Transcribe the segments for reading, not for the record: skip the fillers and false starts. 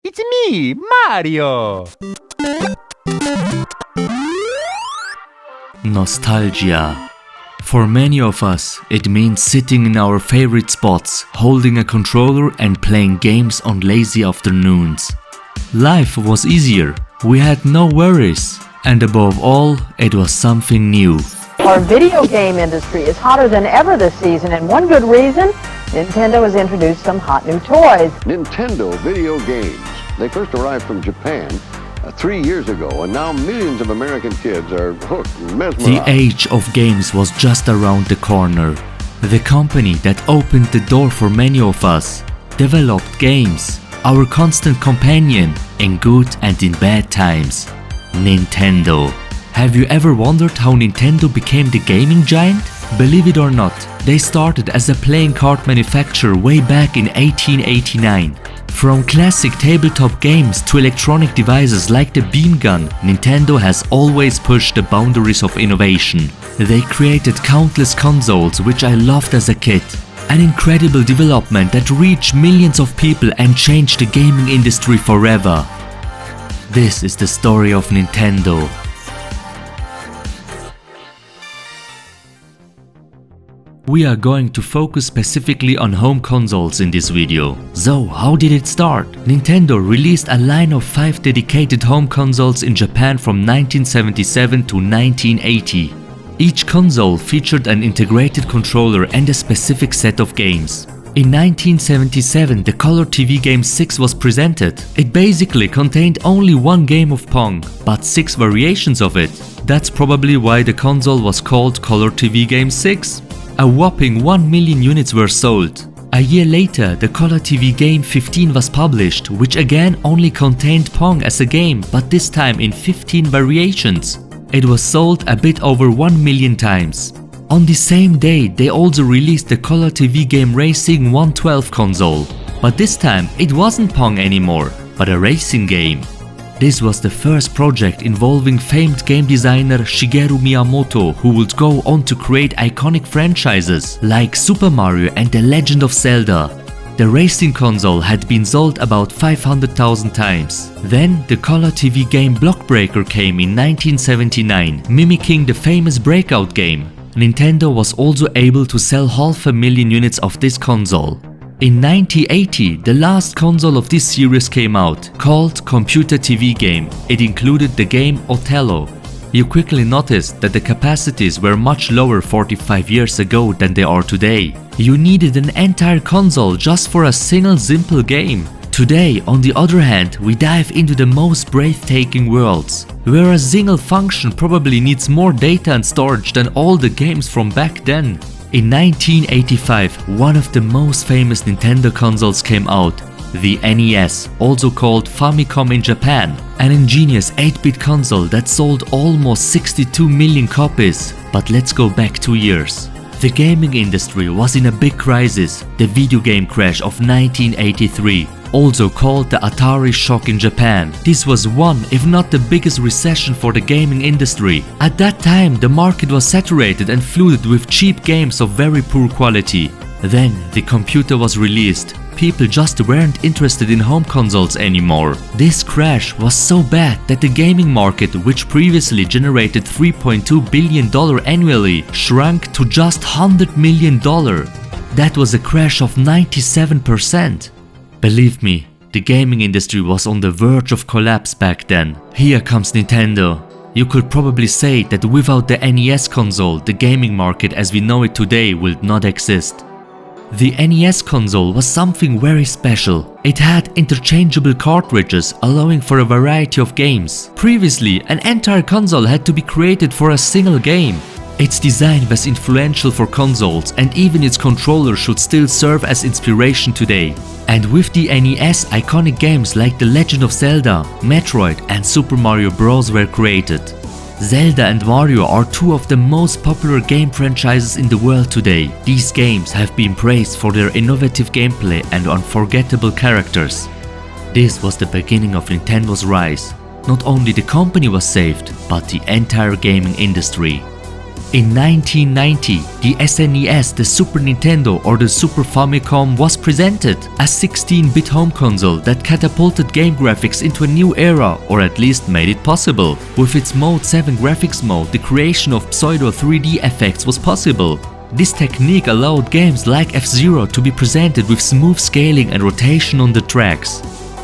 It's me, Mario! Nostalgia. For many of us, it means sitting in our favorite spots, holding a controller and playing games on lazy afternoons. Life was easier, we had no worries, and above all, it was something new. Our video game industry is hotter than ever this season, and one good reason, Nintendo has introduced some hot new toys. Nintendo video games. They first arrived from Japan 3 years ago, and now millions of American kids are hooked and mesmerized. The age of games was just around the corner. The company that opened the door for many of us developed games, our constant companion in good and in bad times. Nintendo. Have you ever wondered how Nintendo became the gaming giant? Believe it or not, they started as a playing card manufacturer way back in 1889. From classic tabletop games to electronic devices like the beam gun, Nintendo has always pushed the boundaries of innovation. They created countless consoles which I loved as a kid. An incredible development that reached millions of people and changed the gaming industry forever. This is the story of Nintendo. We are going to focus specifically on home consoles in this video. So, how did it start? Nintendo released a line of 5 dedicated home consoles in Japan from 1977 to 1980. Each console featured an integrated controller and a specific set of games. In 1977, the color TV game 6 was presented. It basically contained only one game of Pong, but 6 variations of it. That's probably why the console was called Color TV Game 6. A whopping 1 million units were sold. A year later, the Color TV Game 15 was published, which again only contained Pong as a game, but this time in 15 variations. It was sold a bit over 1 million times. On the same day, they also released the Color TV Game Racing 112 console. But this time, it wasn't Pong anymore, but a racing game. This was the first project involving famed game designer Shigeru Miyamoto, who would go on to create iconic franchises like Super Mario and The Legend of Zelda. The racing console had been sold about 500,000 times. Then the Color TV game Block Breaker came in 1979, mimicking the famous Breakout game. Nintendo was also able to sell 500,000 units of this console. In 1980, the last console of this series came out, called Computer TV Game. It included the game Othello. You quickly noticed that the capacities were much lower 45 years ago than they are today. You needed an entire console just for a single simple game. Today, on the other hand, we dive into the most breathtaking worlds, where a single function probably needs more data and storage than all the games from back then. In 1985, one of the most famous Nintendo consoles came out, the NES, also called Famicom in Japan, an ingenious 8-bit console that sold almost 62 million copies. But let's go back 2 years. The gaming industry was in a big crisis, the video game crash of 1983. Also called the Atari shock in Japan. This was one, if not the biggest recession for the gaming industry. At that time, the market was saturated and flooded with cheap games of very poor quality. Then, the computer was released. People just weren't interested in home consoles anymore. This crash was so bad that the gaming market, which previously generated $3.2 billion annually, shrunk to just $100 million. That was a crash of 97%. Believe me, the gaming industry was on the verge of collapse back then. Here comes Nintendo. You could probably say that without the NES console, the gaming market as we know it today would not exist. The NES console was something very special. It had interchangeable cartridges, allowing for a variety of games. Previously, an entire console had to be created for a single game. Its design was influential for consoles, and even its controller should still serve as inspiration today. And with the NES, iconic games like The Legend of Zelda, Metroid and Super Mario Bros. Were created. Zelda and Mario are two of the most popular game franchises in the world today. These games have been praised for their innovative gameplay and unforgettable characters. This was the beginning of Nintendo's rise. Not only the company was saved, but the entire gaming industry. In 1990, the SNES, the Super Nintendo or the Super Famicom, was presented, a 16-bit home console that catapulted game graphics into a new era, or at least made it possible. With its Mode 7 graphics mode, the creation of pseudo 3D effects was possible. This technique allowed games like F-Zero to be presented with smooth scaling and rotation on the tracks.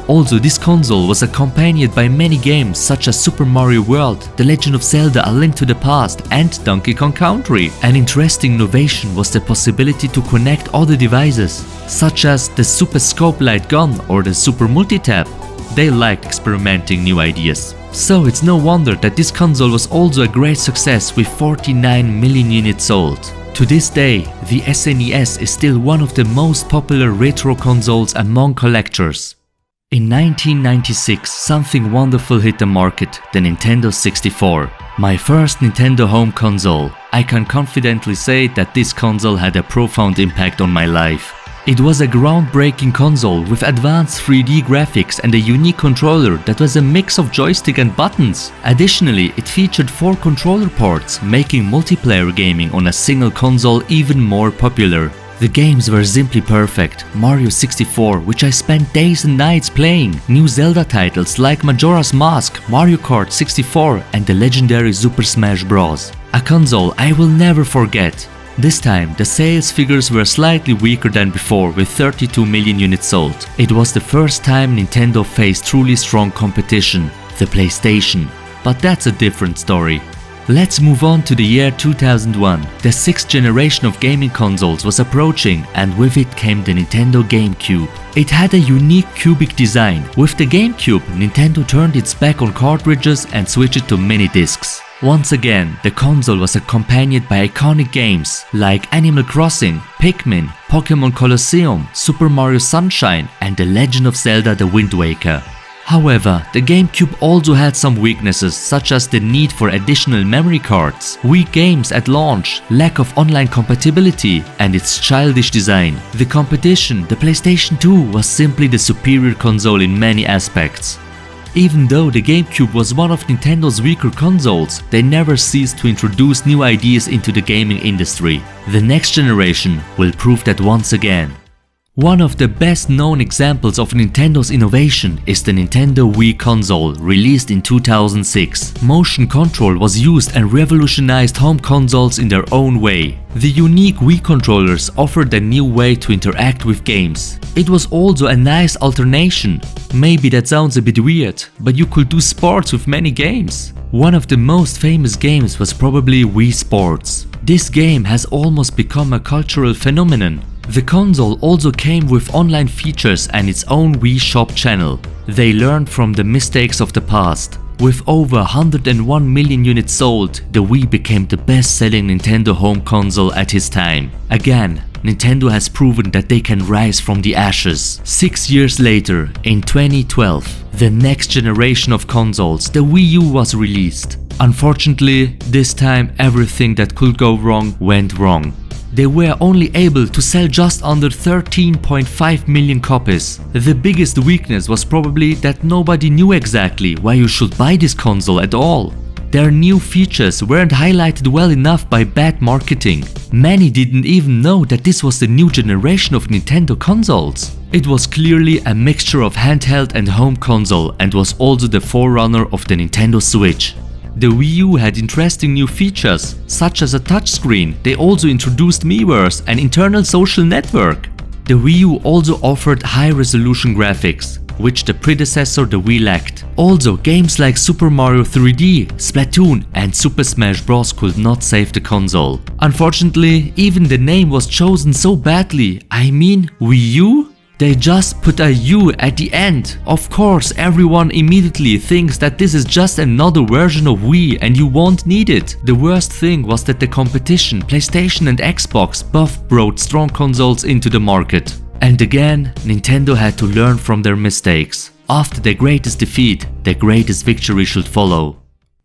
Also, this console was accompanied by many games such as Super Mario World, The Legend of Zelda: A Link to the Past and Donkey Kong Country. An interesting innovation was the possibility to connect other devices, such as the Super Scope Light Gun or the Super Multitap. They liked experimenting new ideas. So it's no wonder that this console was also a great success with 49 million units sold. To this day, the SNES is still one of the most popular retro consoles among collectors. In 1996, something wonderful hit the market, the Nintendo 64. My first Nintendo home console. I can confidently say that this console had a profound impact on my life. It was a groundbreaking console with advanced 3D graphics and a unique controller that was a mix of joystick and buttons. Additionally, it featured 4 controller ports, making multiplayer gaming on a single console even more popular. The games were simply perfect. Mario 64, which I spent days and nights playing, new Zelda titles like Majora's Mask, Mario Kart 64 and the legendary Super Smash Bros. A console I will never forget. This time, the sales figures were slightly weaker than before with 32 million units sold. It was the first time Nintendo faced truly strong competition, the PlayStation. But that's a different story. Let's move on to the year 2001. The 6th generation of gaming consoles was approaching, and with it came the Nintendo GameCube. It had a unique cubic design. With the GameCube, Nintendo turned its back on cartridges and switched it to mini discs. Once again, the console was accompanied by iconic games like Animal Crossing, Pikmin, Pokémon Colosseum, Super Mario Sunshine and The Legend of Zelda: The Wind Waker. However, the GameCube also had some weaknesses, such as the need for additional memory cards, weak games at launch, lack of online compatibility, and its childish design. The competition, the PlayStation 2, was simply the superior console in many aspects. Even though the GameCube was one of Nintendo's weaker consoles, they never ceased to introduce new ideas into the gaming industry. The next generation will prove that once again. One of the best known examples of Nintendo's innovation is the Nintendo Wii console, released in 2006. Motion control was used and revolutionized home consoles in their own way. The unique Wii controllers offered a new way to interact with games. It was also a nice alternation. Maybe that sounds a bit weird, but you could do sports with many games. One of the most famous games was probably Wii Sports. This game has almost become a cultural phenomenon. The console also came with online features and its own Wii Shop channel. They learned from the mistakes of the past. With over 101 million units sold, the Wii became the best-selling Nintendo home console at its time. Again, Nintendo has proven that they can rise from the ashes. 6 years later, in 2012, the next generation of consoles, the Wii U, was released. Unfortunately, this time everything that could go wrong went wrong. They were only able to sell just under 13.5 million copies. The biggest weakness was probably that nobody knew exactly why you should buy this console at all. Their new features weren't highlighted well enough by bad marketing. Many didn't even know that this was the new generation of Nintendo consoles. It was clearly a mixture of handheld and home console and was also the forerunner of the Nintendo Switch. The Wii U had interesting new features, such as a touchscreen. They also introduced Miiverse, an internal social network. The Wii U also offered high-resolution graphics, which the predecessor, the Wii, lacked. Also, games like Super Mario 3D, Splatoon and Super Smash Bros. Could not save the console. Unfortunately, even the name was chosen so badly. I mean, Wii U? They just put a U at the end. Of course, everyone immediately thinks that this is just another version of Wii and you won't need it. The worst thing was that the competition, PlayStation and Xbox, both brought strong consoles into the market. And again, Nintendo had to learn from their mistakes. After their greatest defeat, their greatest victory should follow.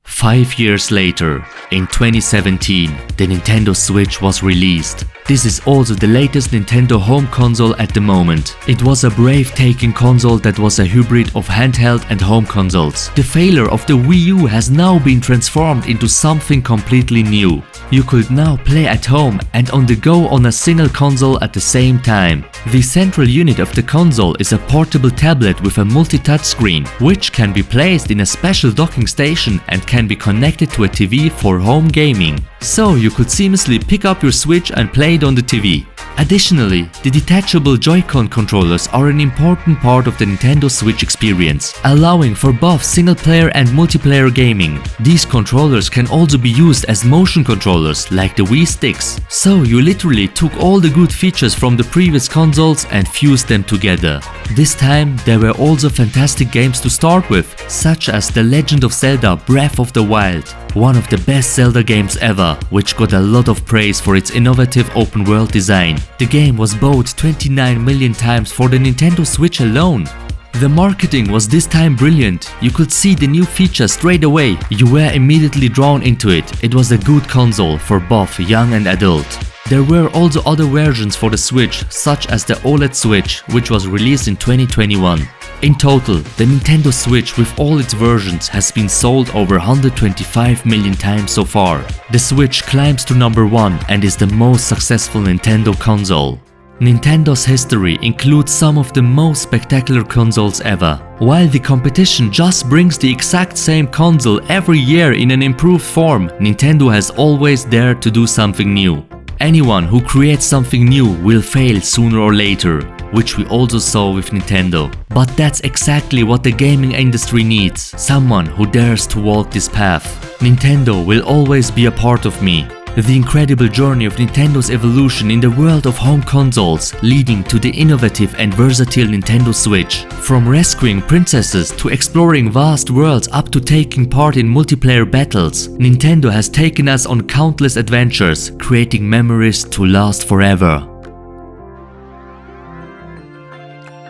5 years later, in 2017, the Nintendo Switch was released. This is also the latest Nintendo home console at the moment. It was a breathtaking console that was a hybrid of handheld and home consoles. The failure of the Wii U has now been transformed into something completely new. You could now play at home and on the go on a single console at the same time. The central unit of the console is a portable tablet with a multi-touch screen, which can be placed in a special docking station and can be connected to a TV for home gaming. So you could seamlessly pick up your Switch and play it on the TV. Additionally, the detachable Joy-Con controllers are an important part of the Nintendo Switch experience, allowing for both single-player and multiplayer gaming. These controllers can also be used as motion controllers like the Wii sticks. So you literally took all the good features from the previous consoles and fused them together. This time there were also fantastic games to start with, such as The Legend of Zelda Breath of the Wild, one of the best Zelda games ever, which got a lot of praise for its innovative open world design. The game was bought 29 million times for the Nintendo Switch alone. The marketing was this time brilliant. You could see the new features straight away. You were immediately drawn into it. It was a good console for both young and adult. There were also other versions for the Switch, such as the OLED Switch, which was released in 2021. In total, the Nintendo Switch with all its versions has been sold over 125 million times so far. The Switch climbs to number 1 and is the most successful Nintendo console. Nintendo's history includes some of the most spectacular consoles ever. While the competition just brings the exact same console every year in an improved form, Nintendo has always dared to do something new. Anyone who creates something new will fail sooner or later, which we also saw with Nintendo. But that's exactly what the gaming industry needs, someone who dares to walk this path. Nintendo will always be a part of me. The incredible journey of Nintendo's evolution in the world of home consoles, leading to the innovative and versatile Nintendo Switch. From rescuing princesses to exploring vast worlds up to taking part in multiplayer battles, Nintendo has taken us on countless adventures, creating memories to last forever.